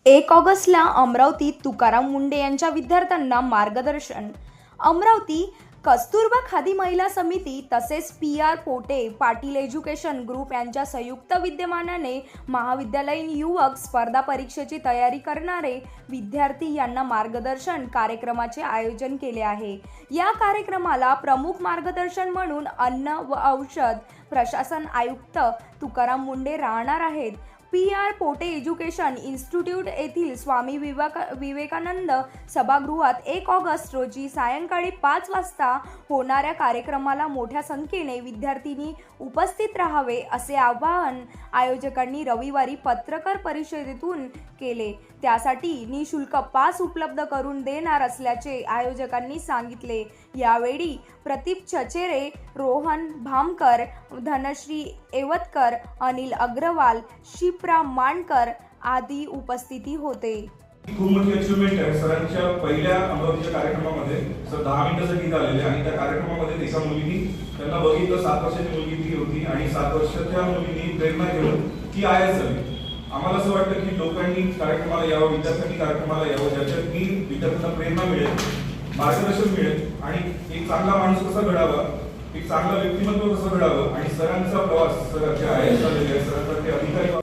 1 ऑगस्टला अमरावतीत तुकाराम मुंढे यांच्या विद्यार्थ्यांना मार्गदर्शन. अमरावती कस्तुरबा खादी महिला समिती तसेच PR Pote Patil education group यांच्या संयुक्त विद्यमानाने महाविद्यालयीन युवक स्पर्धा परीक्षेची तयारी करणारे विद्यार्थी यांना मार्गदर्शन कार्यक्रमाचे आयोजन केले आहे. या कार्यक्रमाला प्रमुख मार्गदर्शन म्हणून अन्न व औषध प्रशासन आयुक्त तुकाराम मुंढे राहणार आहेत. PR पोटे एज्युकेशन इन्स्टिट्यूट येथील स्वामी विवेकानंद सभागृहात 1 ऑगस्ट रोजी सायंकाळी 5 वाजता होणाऱ्या कार्यक्रमाला मोठ्या संख्येने विद्यार्थ्यांनी उपस्थित राहावे असे आवाहन आयोजकांनी रविवारी पत्रकार परिषदेतून केले. त्यासाठी निशुल्क पास उपलब्ध करून देणार असल्याचे आयोजकांनी सांगितले. यावेळी प्रदीप चचेरे, रोहन भामकर, धनश्री एवतकर, अनिल अग्रवाल, शिप्रा मांडकर आदी उपस्थिती होते. खूप मोठी अचिव्हमेंट आहे. सरांच्या पहिल्या अमरावतीच्या कार्यक्रमामध्ये सर 10 मिनिटासाठी आलेले आणि त्या कार्यक्रमामध्ये एका मुलीनी त्यांना बघितलं. 7 वर्षाची मुलगी ती होती आणि 7 वर्षाच्या मुलीनी प्रेरणा घेऊन ती IAS झाली. आम्हाला असं वाटतं की लोकांनी कार्यक्रमाला यावं, विद्यार्थ्यांनी कार्यक्रमाला यावं, ज्याच्यात की विद्यार्थ्यांना प्रेरणा मिळेल, मार्गदर्शन मिळेल आणि एक चांगला माणूस कसा घडावा, एक चांगलं व्यक्तिमत्व कसं घडावं आणि सरांचा प्रवास, सर IAS झालेले सरांसारखे अधिकारी